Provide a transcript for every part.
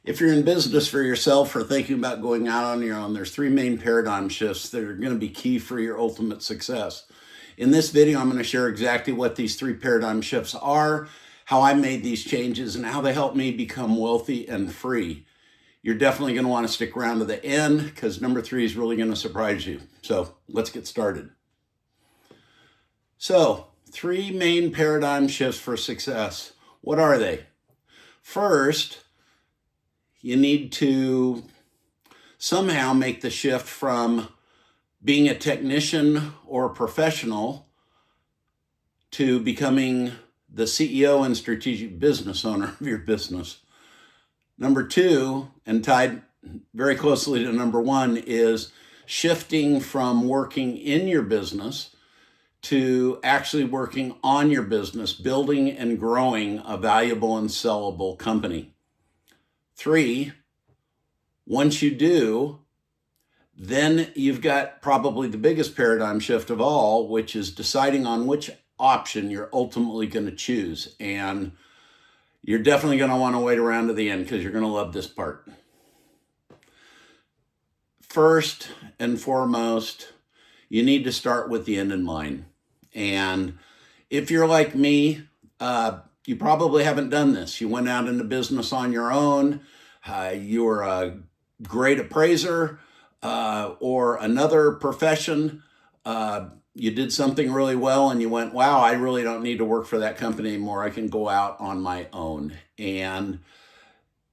If you're in business for yourself or thinking about going out on your own, there's three main paradigm shifts that are going to be key for your ultimate success. In this video, I'm going to share exactly what these three paradigm shifts are, how I made these changes, and how they helped me become wealthy and free. You're definitely going to want to stick around to the end because number three is really going to surprise you. So let's get started. So, three main paradigm shifts for success. What are they? First, you need to somehow make the shift from being a technician or a professional to becoming the CEO and strategic business owner of your business. Number two, and tied very closely to number one, is shifting from working in your business to actually working on your business, building and growing a valuable and sellable company. Three, once you do, then you've got probably the biggest paradigm shift of all, which is deciding on which option you're ultimately going to choose. And you're definitely going to want to wait around to the end because you're going to love this part. First and foremost, you need to start with the end in mind. And if you're like me, you probably haven't done this. You went out into business on your own. You're a great appraiser or another profession. You did something really well and you went, wow, I really don't need to work for that company anymore. I can go out on my own. And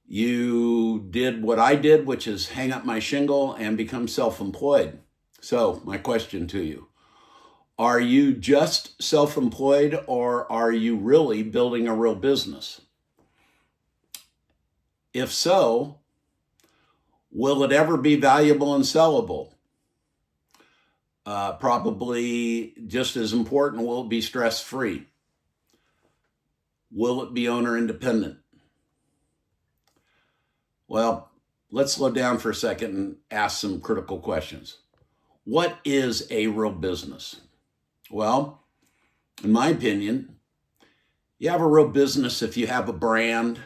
you did what I did, which is hang up my shingle and become self-employed. So my question to you, are you just self-employed or are you really building a real business? If so, will it ever be valuable and sellable? Probably just as important, will it be stress-free? Will it be owner independent? Well, let's slow down for a second and ask some critical questions. What is a real business? Well, in my opinion, you have a real business if you have a brand.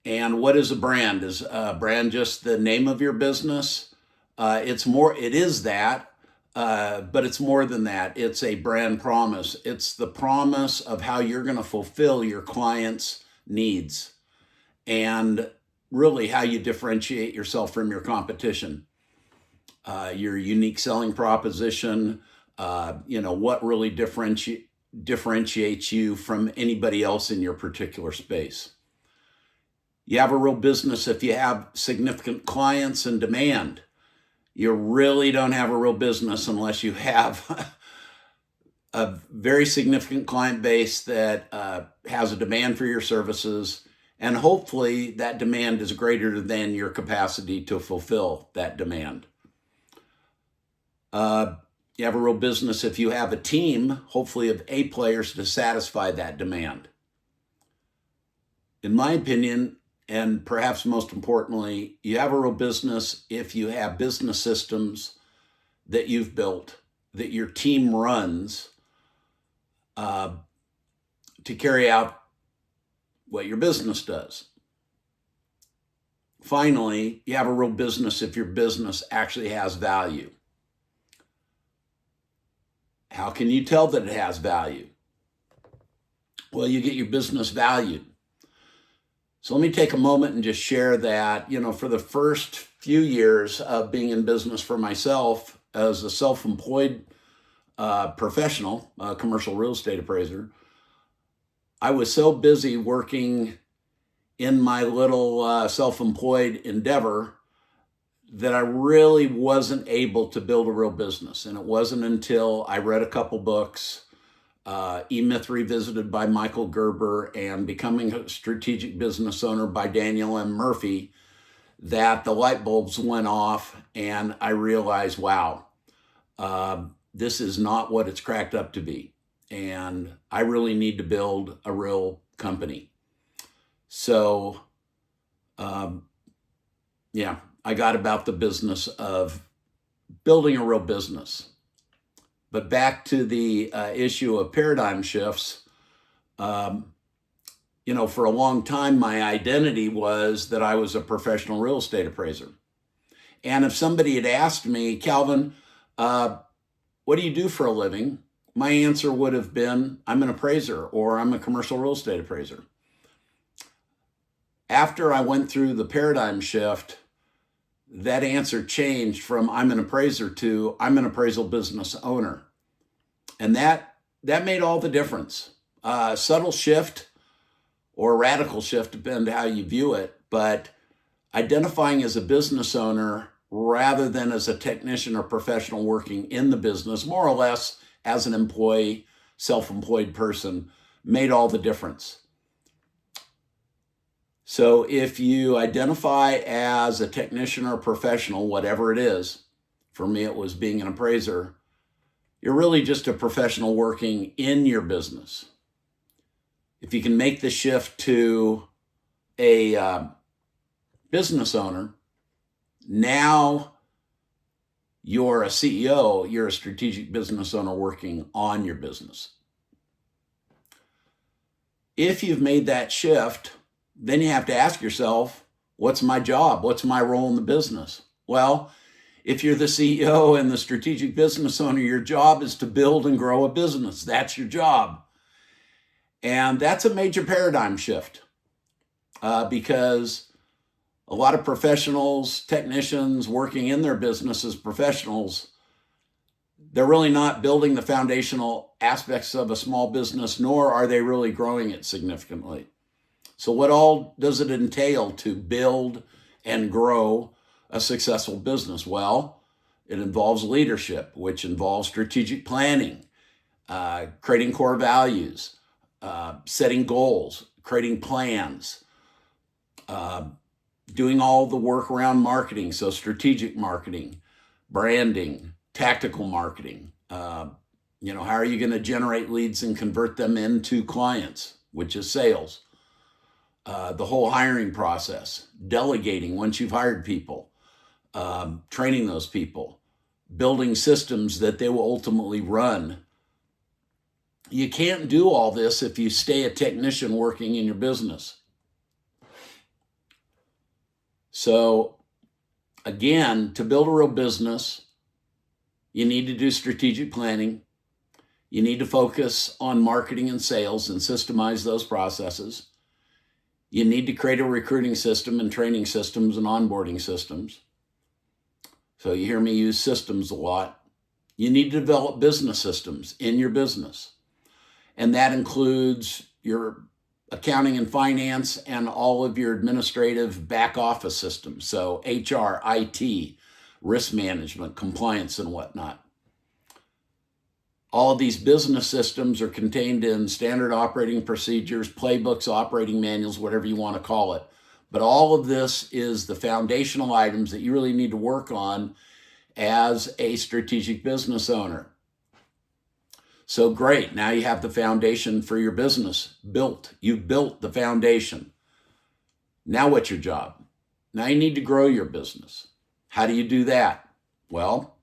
And what is a brand? Is a brand just the name of your business? It is that, but it's more than that. It's a brand promise. It's the promise of how you're going to fulfill your clients' needs and really how you differentiate yourself from your competition. Your unique selling proposition, what really differentiates you from anybody else in your particular space. You have a real business if you have significant clients and demand. You really don't have a real business unless you have a very significant client base that has a demand for your services, and hopefully that demand is greater than your capacity to fulfill that demand. You have a real business if you have a team, hopefully of A players to satisfy that demand. In my opinion, and perhaps most importantly, you have a real business if you have business systems that you've built, that your team runs to carry out what your business does. Finally, you have a real business if your business actually has value. How can you tell that it has value? Well, you get your business valued. So let me take a moment and just share that, for the first few years of being in business for myself as a self-employed professional, commercial real estate appraiser, I was so busy working in my little self-employed endeavor that I really wasn't able to build a real business. And it wasn't until I read a couple books, E-Myth Revisited by Michael Gerber and Becoming a Strategic Business Owner by Daniel M. Murphy, that the light bulbs went off and I realized, wow, this is not what it's cracked up to be. And I really need to build a real company. So, I got about the business of building a real business. But back to the issue of paradigm shifts, for a long time, my identity was that I was a professional real estate appraiser. And if somebody had asked me, Calvin, what do you do for a living? My answer would have been, I'm an appraiser, or I'm a commercial real estate appraiser. After I went through the paradigm shift, that answer changed from I'm an appraiser to I'm an appraisal business owner. And that made all the difference. Subtle shift or radical shift, depending how you view it, but identifying as a business owner rather than as a technician or professional working in the business, more or less as an employee, self-employed person, made all the difference. So if you identify as a technician or professional, whatever it is, for me it was being an appraiser, you're really just a professional working in your business. If you can make the shift to a business owner, now you're a CEO, you're a strategic business owner working on your business. If you've made that shift, then you have to ask yourself, what's my job? What's my role in the business? Well, if you're the CEO and the strategic business owner, your job is to build and grow a business. That's your job. And that's a major paradigm shift because a lot of professionals, technicians working in their business as professionals, they're really not building the foundational aspects of a small business, nor are they really growing it significantly. So what all does it entail to build and grow a successful business? Well, it involves leadership, which involves strategic planning, creating core values, setting goals, creating plans, doing all the work around marketing. So strategic marketing, branding, tactical marketing. How are you going to generate leads and convert them into clients, which is sales? The whole hiring process, delegating once you've hired people, training those people, building systems that they will ultimately run. You can't do all this if you stay a technician working in your business. So again, to build a real business, you need to do strategic planning. You need to focus on marketing and sales and systemize those processes. You need to create a recruiting system and training systems and onboarding systems. So you hear me use systems a lot. You need to develop business systems in your business. And that includes your accounting and finance and all of your administrative back office systems. So HR, IT, risk management, compliance, and whatnot. All of these business systems are contained in standard operating procedures, playbooks, operating manuals, whatever you want to call it. But all of this is the foundational items that you really need to work on as a strategic business owner. So great, now you have the foundation for your business built. You've built the foundation. Now what's your job? Now you need to grow your business. How do you do that? Well,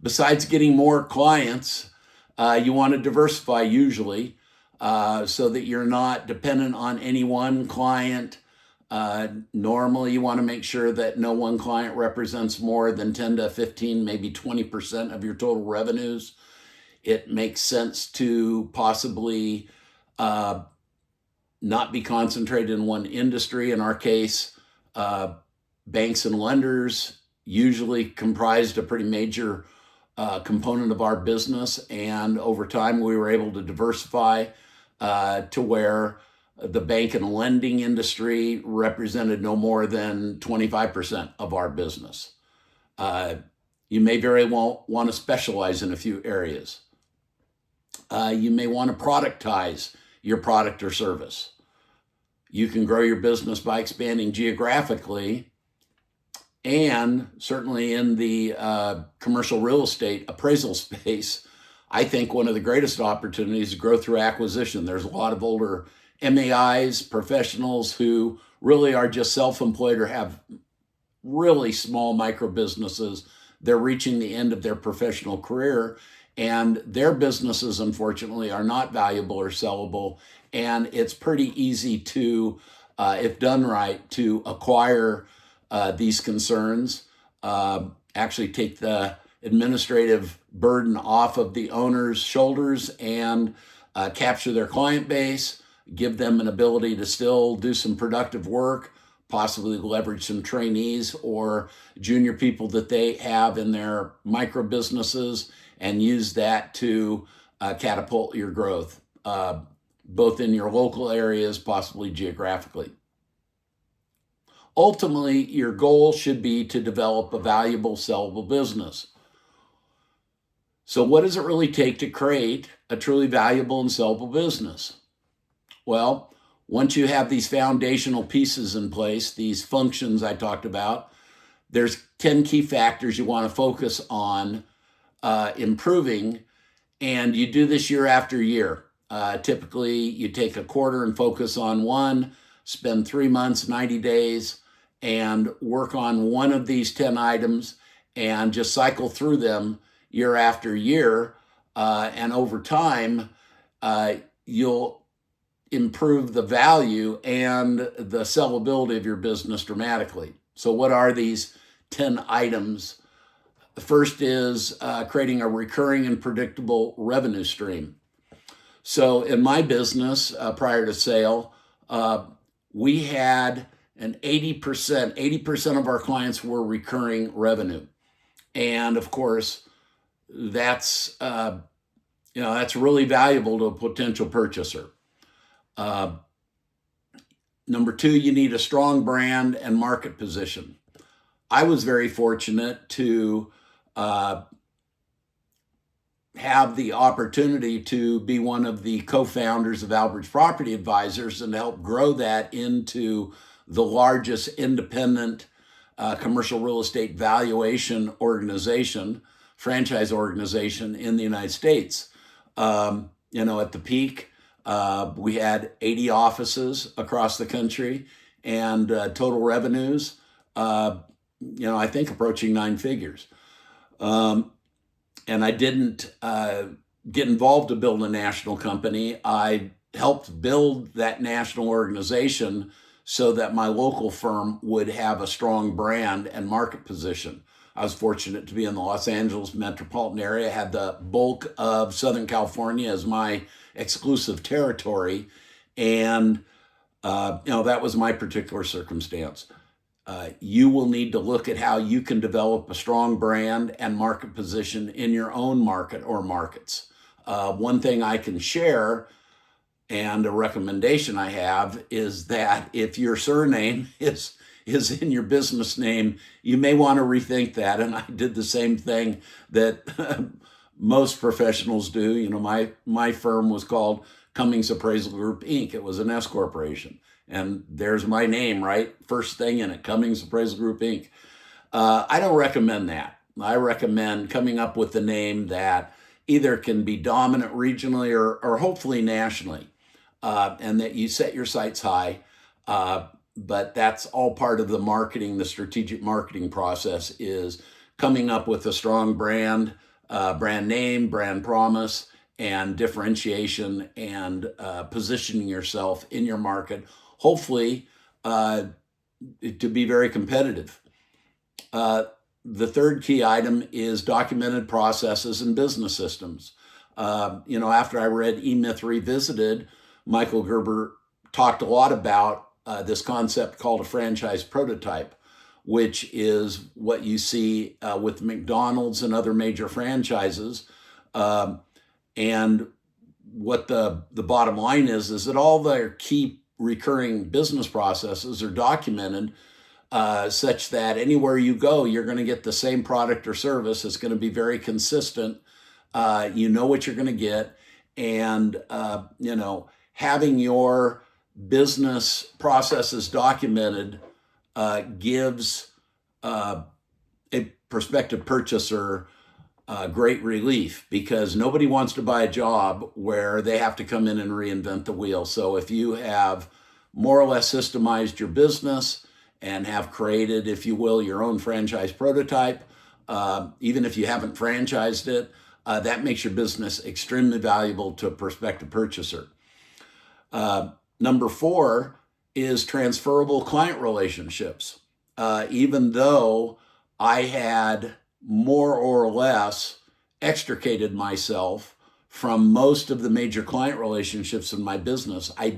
besides getting more clients, you want to diversify usually so that you're not dependent on any one client. Normally, you want to make sure that no one client represents more than 10 to 15, maybe 20% of your total revenues. It makes sense to possibly not be concentrated in one industry. In our case, banks and lenders usually comprised a pretty major component of our business. And over time, we were able to diversify to where the bank and lending industry represented no more than 25% of our business. You may very well want to specialize in a few areas. You may want to productize your product or service. You can grow your business by expanding geographically, and certainly in the commercial real estate appraisal space, I think one of the greatest opportunities is growth through acquisition. There's a lot of older MAIs, professionals who really are just self-employed or have really small micro businesses. They're reaching the end of their professional career, and their businesses, unfortunately, are not valuable or sellable. and it's pretty easy to, if done right, to acquire these concerns, actually take the administrative burden off of the owner's shoulders and capture their client base, give them an ability to still do some productive work, possibly leverage some trainees or junior people that they have in their micro businesses, and use that to catapult your growth, both in your local areas, possibly geographically. Ultimately, your goal should be to develop a valuable, sellable business. So what does it really take to create a truly valuable and sellable business? Well, once you have these foundational pieces in place, these functions I talked about, there's 10 key factors you want to focus on improving, and you do this year after year. Typically, you take a quarter and focus on one, spend 3 months, 90 days, and work on one of these 10 items and just cycle through them year after year. And over time, you'll improve the value and the sellability of your business dramatically. So what are these 10 items? The first is creating a recurring and predictable revenue stream. So in my business, prior to sale, we had an 80% of our clients were recurring revenue. And of course, that's really valuable to a potential purchaser. Number two, you need a strong brand and market position. I was very fortunate to have the opportunity to be one of the co-founders of Albert's Property Advisors and help grow that into the largest independent commercial real estate valuation organization, franchise organization in the United States. At the peak, we had 80 offices across the country and total revenues, I think approaching 9 figures. And I didn't get involved to build a national company. I helped build that national organization so that my local firm would have a strong brand and market position. I was fortunate to be in the Los Angeles metropolitan area, had the bulk of Southern California as my exclusive territory. And, that was my particular circumstance. You will need to look at how you can develop a strong brand and market position in your own market or markets. One thing I can share and a recommendation I have is that if your surname is in your business name, you may want to rethink that. And I did the same thing that most professionals do. My firm was called Cummings Appraisal Group, Inc. It was an S corporation. And there's my name, right? First thing in it, Cummings Appraisal Group, Inc. I don't recommend that. I recommend coming up with a name that either can be dominant regionally or hopefully nationally, and that you set your sights high. But that's all part of the marketing, the strategic marketing process is coming up with a strong brand name, brand promise, and differentiation, and positioning yourself in your market, hopefully to be very competitive. The third key item is documented processes and business systems. After I read E-Myth Revisited, Michael Gerber talked a lot about this concept called a franchise prototype, which is what you see with McDonald's and other major franchises. And what the bottom line is that all their key recurring business processes are documented such that anywhere you go, you're going to get the same product or service. It's going to be very consistent. You know what you're going to get. And, having your business processes documented gives a prospective purchaser great relief, because nobody wants to buy a job where they have to come in and reinvent the wheel. So if you have more or less systemized your business and have created, if you will, your own franchise prototype, even if you haven't franchised it, that makes your business extremely valuable to a prospective purchaser. Number 4 is transferable client relationships. Even though I had more or less extricated myself from most of the major client relationships in my business, I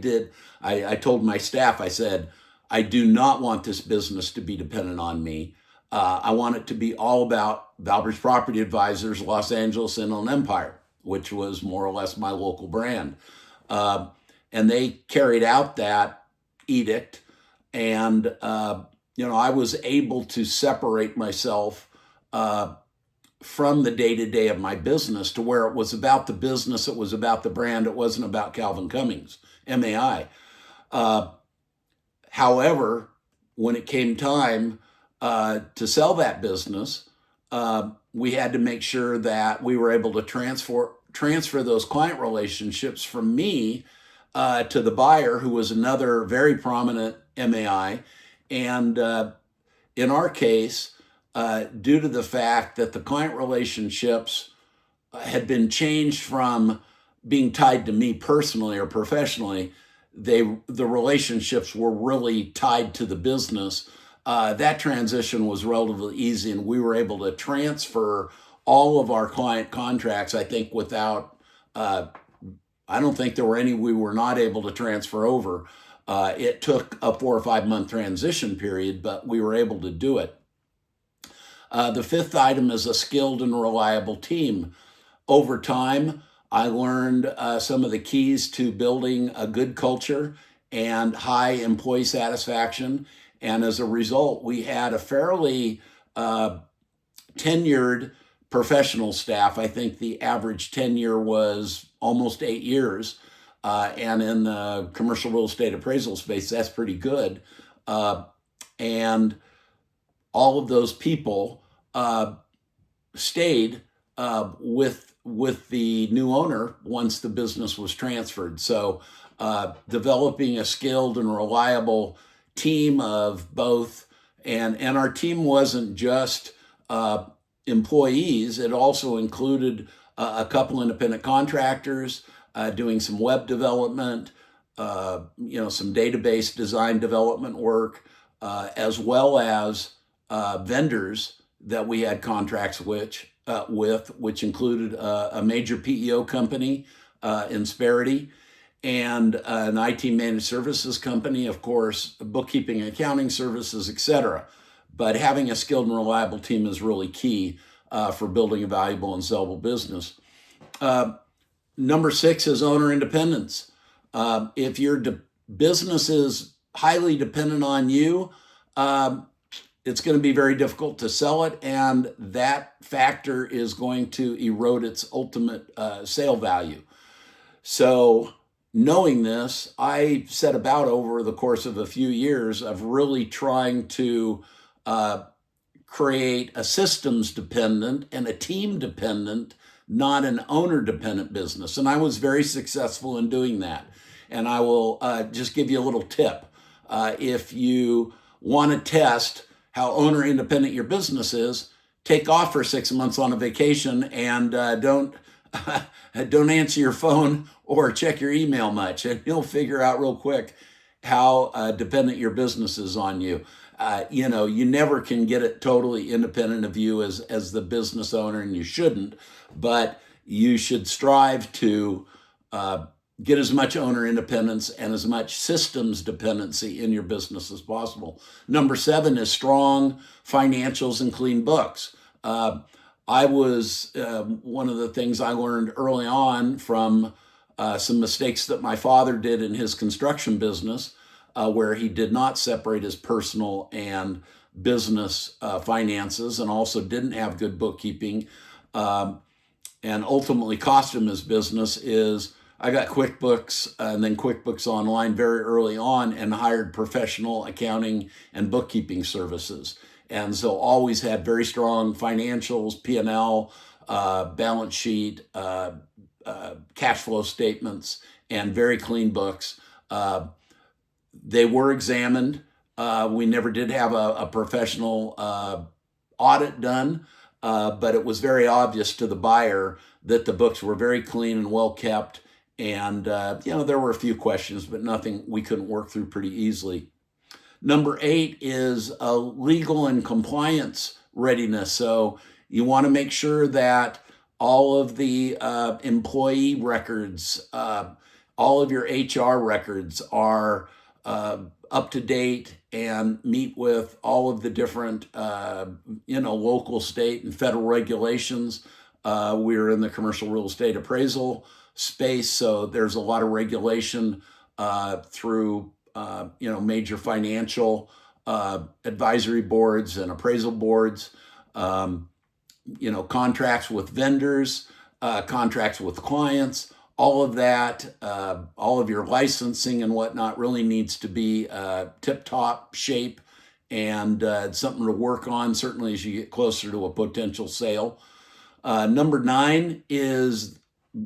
told my staff, I said, I do not want this business to be dependent on me. I want it to be all about Valbridge Property Advisors, Los Angeles Inland Empire, which was more or less my local brand. And they carried out that edict. And, I was able to separate myself from the day-to-day of my business to where it was about the business, it was about the brand, it wasn't about Calvin Cummings, MAI. However, when it came time to sell that business, we had to make sure that we were able to transfer those client relationships from me to the buyer, who was another very prominent MAI. And in our case, due to the fact that the client relationships had been changed from being tied to me personally or professionally, the relationships were really tied to the business. That transition was relatively easy, and we were able to transfer all of our client contracts, I think, without, I don't think there were any we were not able to transfer over. It took a 4 or 5 month transition period, but we were able to do it. The 5th item is a skilled and reliable team. Over time, I learned some of the keys to building a good culture and high employee satisfaction. And as a result, we had a fairly tenured professional staff. I think the average tenure was almost 8 years. And in the commercial real estate appraisal space, that's pretty good. And all of those people stayed with the new owner once the business was transferred. So developing a skilled and reliable team of both, and our team wasn't just employees, it also included a couple independent contractors doing some web development, some database design development work, as well as vendors that we had contracts which included a major PEO company, Insperity, and an IT managed services company, of course, bookkeeping, accounting services, etc. But having a skilled and reliable team is really key for building a valuable and sellable business. Number 6 is owner independence. If your business is highly dependent on you, it's going to be very difficult to sell it, and that factor is going to erode its ultimate sale value. So knowing this, I set about over the course of a few years of really trying to create a systems dependent and a team dependent, not an owner dependent business. And I was very successful in doing that. And I will just give you a little tip. If you want to test how owner independent your business is, take off for 6 months on a vacation and don't answer your phone or check your email much, and you'll figure out real quick how dependent your business is on you. You never can get it totally independent of you as the business owner, and you shouldn't, but you should strive to get as much owner independence and as much systems dependency in your business as possible. Number 7 is strong financials and clean books. I was, one of the things I learned early on from some mistakes that my father did in his construction business, where he did not separate his personal and business finances, and also didn't have good bookkeeping, and ultimately cost him his business, is I got QuickBooks and then QuickBooks Online very early on and hired professional accounting and bookkeeping services. And so always had very strong financials, P&L, balance sheet, cash flow statements, and very clean books. They were examined. We never did have a professional audit done, but it was very obvious to the buyer that the books were very clean and well kept, And, there were a few questions, but nothing we couldn't work through pretty easily. Number 8 is legal and compliance readiness. So you want to make sure that all of the employee records, all of your HR records are up to date and meet with all of the different, local, state, and federal regulations. We're in the commercial real estate appraisal space, so there's a lot of regulation through major financial advisory boards and appraisal boards, contracts with vendors, contracts with clients, all of that, all of your licensing and whatnot really needs to be tip-top shape, and it's something to work on, certainly as you get closer to a potential sale. Number 9 is,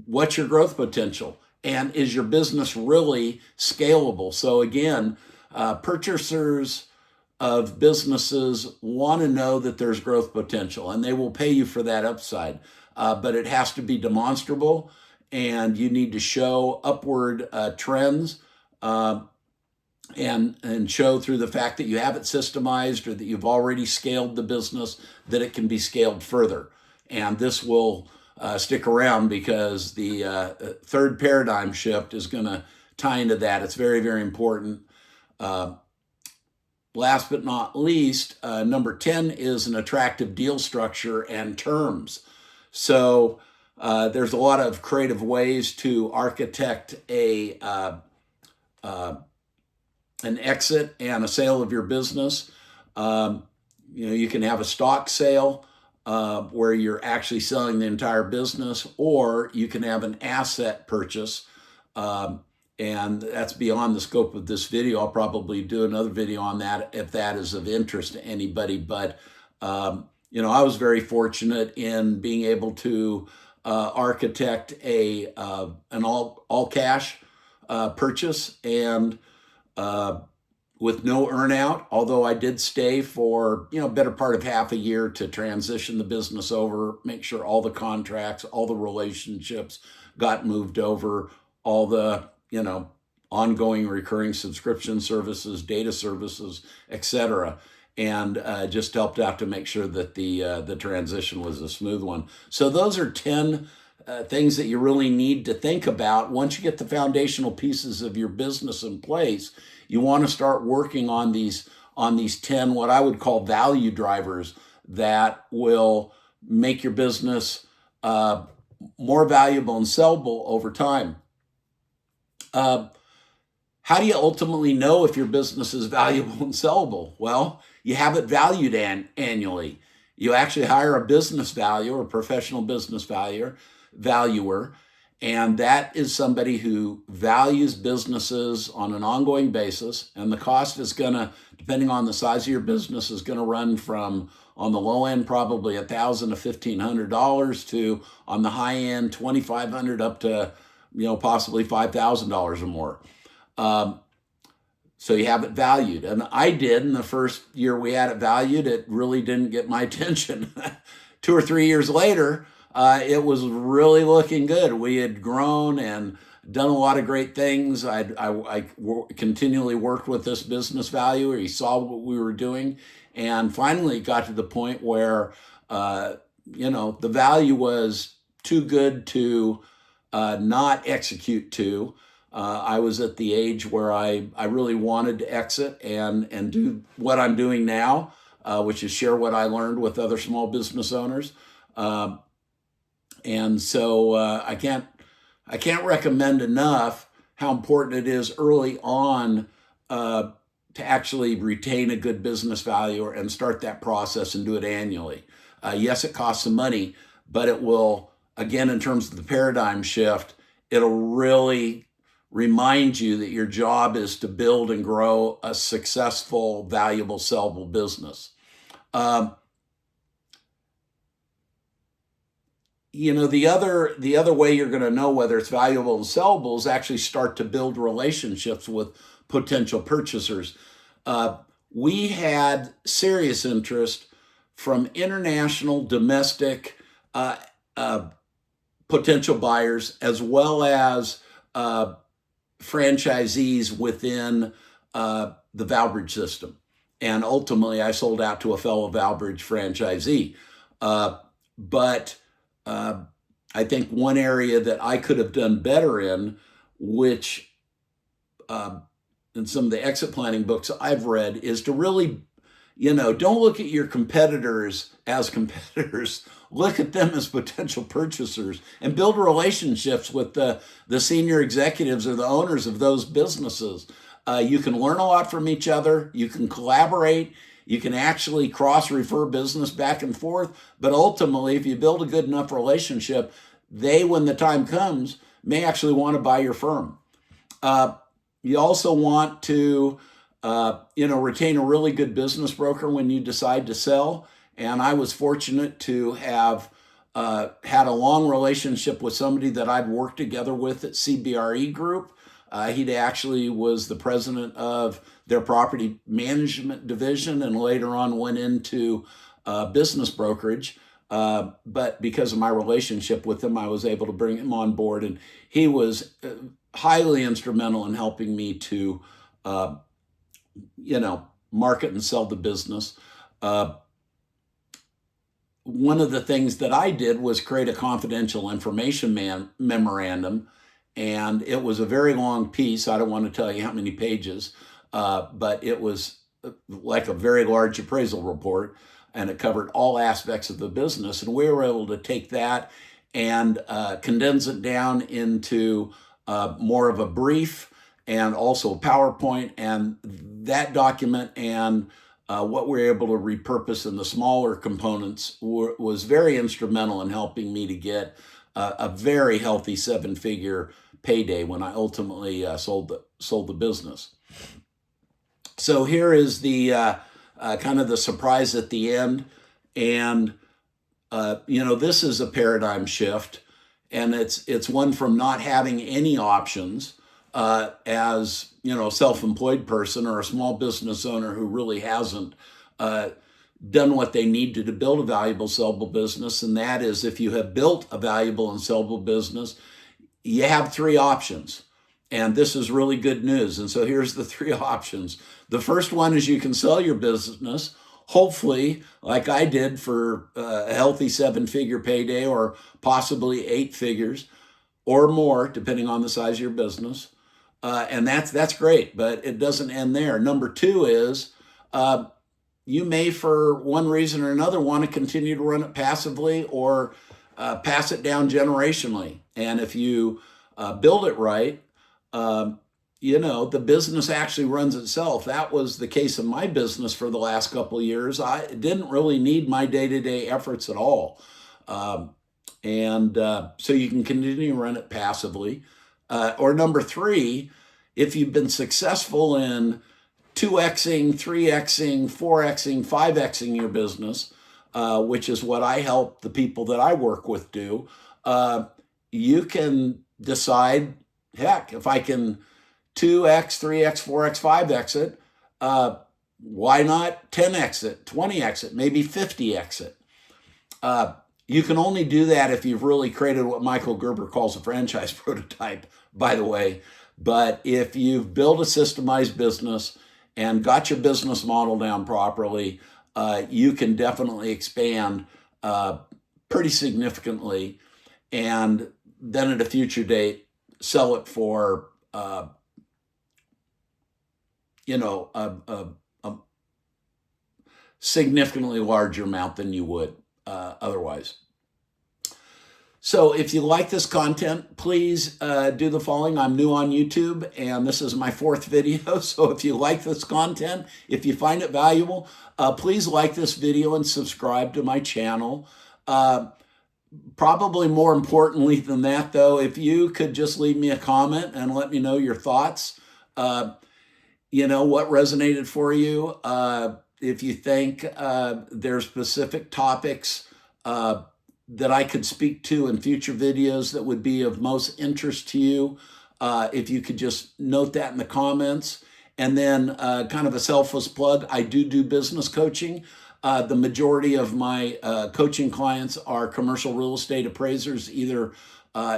what's your growth potential? And is your business really scalable? So again, purchasers of businesses want to know that there's growth potential, and they will pay you for that upside. But it has to be demonstrable, and you need to show upward trends and show through the fact that you have it systemized or that you've already scaled the business that it can be scaled further. And this will stick around because the third paradigm shift is going to tie into that. It's very, very important. Last but not least, number 10 is an attractive deal structure and terms. So there's a lot of creative ways to architect an exit and a sale of your business. You can have a stock sale where you're actually selling the entire business, or you can have an asset purchase, and that's beyond the scope of this video. I'll probably do another video on that if that is of interest to anybody. But I was very fortunate in being able to architect an all cash purchase, and with no earnout, although I did stay for, better part of half a year to transition the business over, make sure all the contracts, all the relationships got moved over, all the, ongoing recurring subscription services, data services, etc. And just helped out to make sure that the transition was a smooth one. So those are 10 things that you really need to think about. Once you get the foundational pieces of your business in place, you want to start working on these 10, what I would call value drivers, that will make your business more valuable and sellable over time. How do you ultimately know if your business is valuable and sellable? Well, you have it valued annually. You actually hire a business valuer, a professional business valuer, and that is somebody who values businesses on an ongoing basis. And the cost is going to, depending on the size of your business, is going to run from, on the low end, probably $1,000 to $1,500, to on the high end, $2,500 up to, possibly $5,000 or more. So you have it valued. And I did, in the first year we had it valued, it really didn't get my attention. 2 or 3 years later, it was really looking good. We had grown and done a lot of great things. I continually worked with this business valuer. He saw what we were doing, and finally got to the point where, the value was too good to not execute to. I was at the age where I really wanted to exit and do what I'm doing now, which is share what I learned with other small business owners. And so I can't recommend enough how important it is early on to actually retain a good business valuer and start that process and do it annually. Yes, it costs some money, but it will, again, in terms of the paradigm shift, it'll really remind you that your job is to build and grow a successful, valuable, sellable business. The other way you're going to know whether it's valuable and sellable is actually start to build relationships with potential purchasers. We had serious interest from international, domestic potential buyers, as well as franchisees within the Valbridge system. And ultimately, I sold out to a fellow Valbridge franchisee. But I think one area that I could have done better in, which in some of the exit planning books I've read, is to really, don't look at your competitors as competitors. Look at them as potential purchasers and build relationships with the senior executives or the owners of those businesses. You can learn a lot from each other. You can collaborate. You can actually cross-refer business back and forth. But ultimately, if you build a good enough relationship, they, when the time comes, may actually want to buy your firm. You also want to, retain a really good business broker when you decide to sell. And I was fortunate to have had a long relationship with somebody that I'd worked together with at CBRE Group. He actually was the president of their property management division and later on went into business brokerage. But because of my relationship with him, I was able to bring him on board. And he was highly instrumental in helping me to, market and sell the business. One of the things that I did was create a confidential information memorandum. And it was a very long piece. I don't want to tell you how many pages, but it was like a very large appraisal report, and it covered all aspects of the business. And we were able to take that and condense it down into more of a brief and also a PowerPoint. And that document and what we were able to repurpose in the smaller components was very instrumental in helping me to get a very healthy 7-figure payday when I ultimately sold the business. So here is the kind of the surprise at the end. And, this is a paradigm shift. And it's one from not having any options as, a self-employed person or a small business owner who really hasn't done what they need to build a valuable, sellable business. And that is, if you have built a valuable and sellable business, you have 3 options. And this is really good news. And so here's the 3 options. The first one is you can sell your business, hopefully, like I did, for a healthy 7-figure payday or possibly 8 figures or more, depending on the size of your business. And that's great, but it doesn't end there. Number 2 is you may, for one reason or another, want to continue to run it passively or pass it down generationally. And if you build it right, the business actually runs itself. That was the case in my business for the last couple of years. I didn't really need my day-to-day efforts at all. So you can continue to run it passively. Or number 3, if you've been successful in 2xing, 3xing, 4xing, 5xing your business, which is what I help the people that I work with do, you can decide, heck, if I can 2x, 3x, 4x, 5x it, why not 10x it, 20x it, maybe 50x it? You can only do that if you've really created what Michael Gerber calls a franchise prototype, by the way. But if you've built a systemized business and got your business model down properly, you can definitely expand pretty significantly, and then at a future date, sell it for a significantly larger amount than you would otherwise. So if you like this content, please do the following. I'm new on YouTube, and this is my 4th video. So if you like this content, if you find it valuable, please like this video and subscribe to my channel. Probably more importantly than that, though, if you could just leave me a comment and let me know your thoughts, what resonated for you. If you think there's specific topics that I could speak to in future videos that would be of most interest to you, if you could just note that in the comments. And then kind of a selfless plug, I do business coaching. The majority of my coaching clients are commercial real estate appraisers, either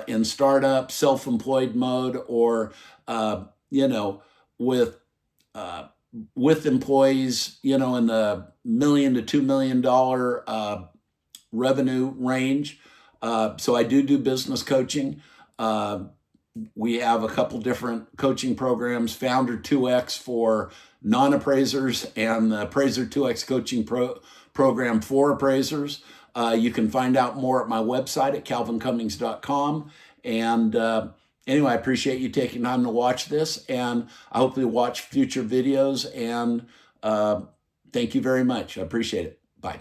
in startup, self-employed mode, or with with employees, in the $1 million to $2 million revenue range. So I do business coaching. We have a couple different coaching programs, Founder 2X for non-appraisers and the Appraiser 2X coaching program for appraisers. You can find out more at my website at calvincummings.com. And anyway, I appreciate you taking time to watch this, and I hope you watch future videos. And thank you very much. I appreciate it. Bye.